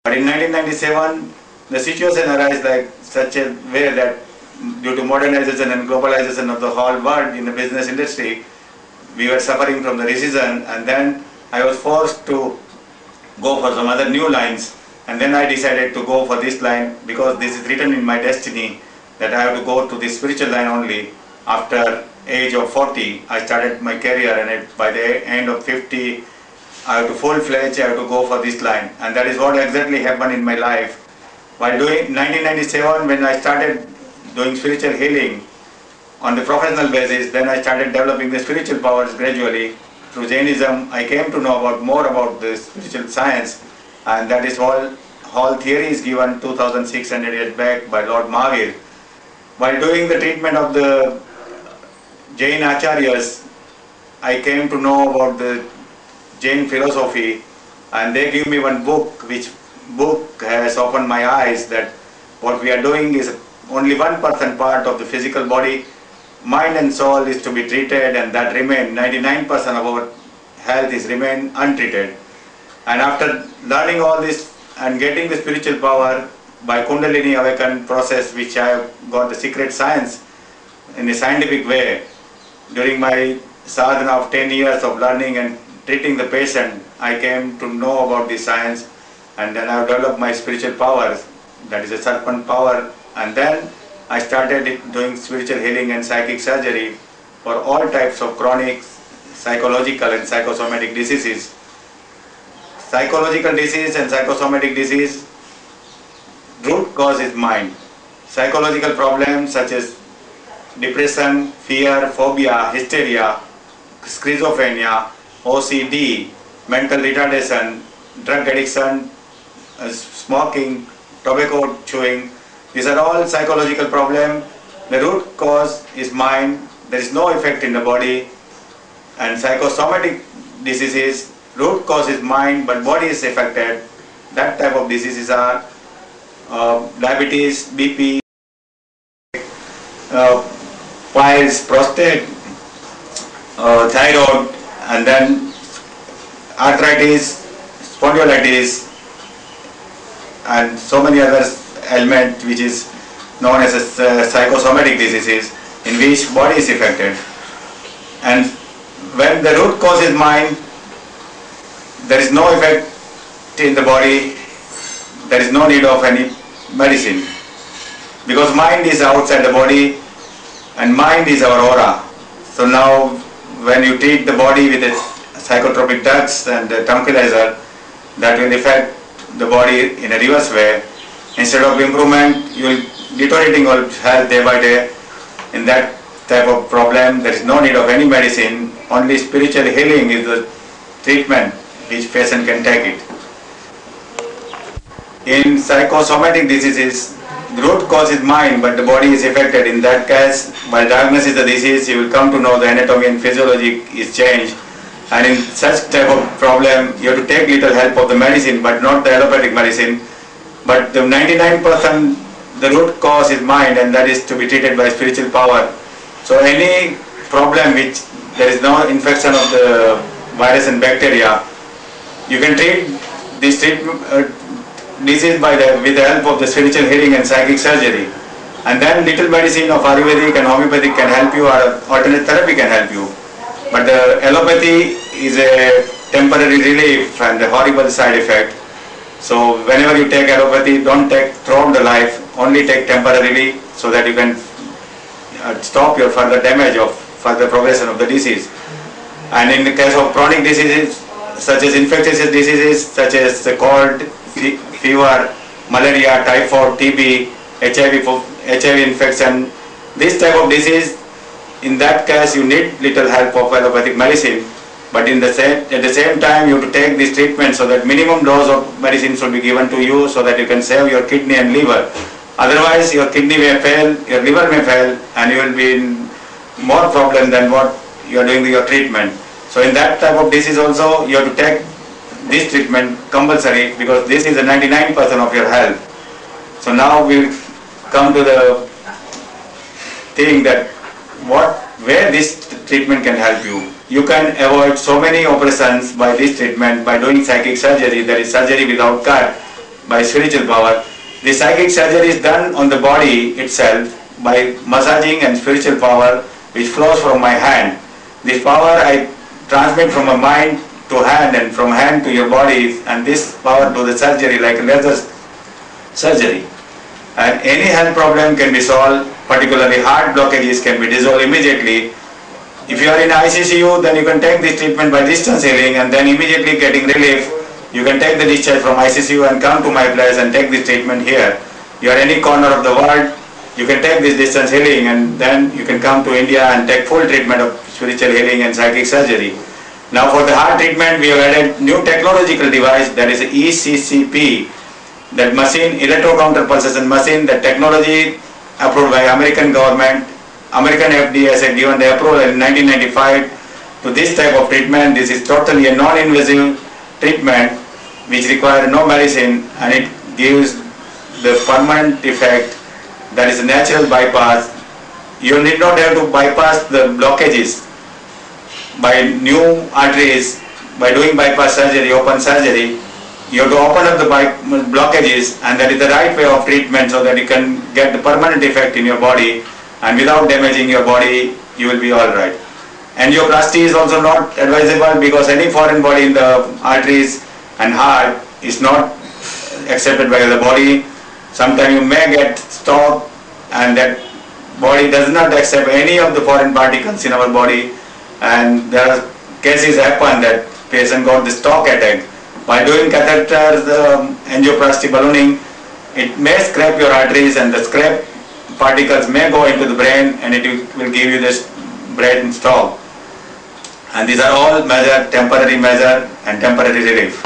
But in 1997, the situation arose like such a way that due to modernization and globalization of the whole world in the business industry, we were suffering from the recession, and then I was forced to go for some other new lines, and then I decided to go for this line because this is written in my destiny that I have to go to this spiritual line only. After age of 40, I started my career, and by the end of 50, I have to full-fledged, I have to go for this line, and that is what exactly happened in my life. While doing 1997, when I started doing spiritual healing on the professional basis, then I started developing the spiritual powers gradually. Through Jainism, I came to know more about the spiritual science, and that is whole theory is given 2600 years back by Lord Mahavir. While doing the treatment of the Jain Acharyas, I came to know about the Jain philosophy, and they give me one book, which book has opened my eyes that what we are doing is only 1% part of the physical body. Mind and soul is to be treated, and that remain 99% of our health is remain untreated. And after learning all this and getting the spiritual power by Kundalini awaken process, which I have got the secret science in a scientific way, during my sadhana of 10 years of learning and treating the patient, I came to know about this science, and then I developed my spiritual powers, that is a serpent power, and then I started doing spiritual healing and psychic surgery for all types of chronic, psychological and psychosomatic diseases. Psychological disease and psychosomatic disease, root cause is mind. Psychological problems such as depression, fear, phobia, hysteria, schizophrenia, OCD, mental retardation, drug addiction, smoking, tobacco chewing, these are all psychological problems. The root cause is mind. There is no effect in the body. And psychosomatic diseases, root cause is mind, but body is affected. That type of diseases are diabetes, BP, piles, prostate, thyroid, and then arthritis, spondylitis, and so many other ailments which is known as psychosomatic diseases in which body is affected. And when the root cause is mind, there is no effect in the body, there is no need of any medicine, because mind is outside the body and mind is our aura. So now when you treat the body with a psychotropic drugs and the tranquilizer, that will affect the body in a reverse way. Instead of improvement, you will deteriorating your health day by day. In that type of problem, there is no need of any medicine. Only spiritual healing is the treatment which patient can take it. In psychosomatic diseases, the root cause is mind, but the body is affected. In that case, by diagnosis the disease, you will come to know the anatomy and physiology is changed. And in such type of problem, you have to take little help of the medicine, but not the allopathic medicine. But the 99%, the root cause is mind, and that is to be treated by spiritual power. So any problem which there is no infection of the virus and bacteria, you can treat this disease with the help of the spiritual healing and psychic surgery. And then little medicine of Ayurvedic and homeopathic can help you, or alternate therapy can help you. But the allopathy is a temporary relief and a horrible side effect. So whenever you take allopathy, don't take throughout the life, only take temporarily so that you can stop your further damage of further progression of the disease. And in the case of chronic diseases, such as infectious diseases, such as the cold, fever, malaria, typhoid, TB, HIV infection, this type of disease, in that case you need little help of allopathic medicine, but at the same time you have to take this treatment so that minimum dose of medicine should be given to you so that you can save your kidney and liver. Otherwise your kidney may fail, your liver may fail, and you will be in more problem than what you are doing with your treatment. So in that type of disease also you have to take this treatment compulsory, because this is the 99% of your health. So now we come to the thing that where this treatment can help you. You can avoid so many operations by this treatment by doing psychic surgery, that is surgery without cut. by spiritual power. The psychic surgery is done on the body itself by massaging and spiritual power which flows from my hand. This power I transmit from my mind to hand and from hand to your body, and this power do the surgery like a laser surgery. And any health problem can be solved, particularly heart blockages can be dissolved immediately. If you are in ICCU, then you can take this treatment by distance healing and then immediately getting relief. You can take the discharge from ICCU and come to my place and take this treatment here. You are any corner of the world, you can take this distance healing and then you can come to India and take full treatment of spiritual healing and psychic surgery. Now for the heart treatment, we have added new technological device, that is ECCP, that machine, electro-counter pulsation machine, that technology approved by American government. American FDA has given the approval in 1995 to this type of treatment. This is totally a non-invasive treatment which requires no medicine, and it gives the permanent effect, that is a natural bypass. You need not have to bypass the blockages by new arteries by doing bypass surgery, open surgery. You have to open up the blockages, and that is the right way of treatment so that you can get the permanent effect in your body, and without damaging your body you will be alright. Angioplasty is also not advisable because any foreign body in the arteries and heart is not accepted by the body. Sometimes you may get stroke and that body does not accept any of the foreign particles in our body, and there are cases happen that patient got the stroke attack. By doing catheters, angioplasty ballooning, it may scrape your arteries and the scrap particles may go into the brain and it will give you this brain stroke. And these are all temporary measure and temporary relief.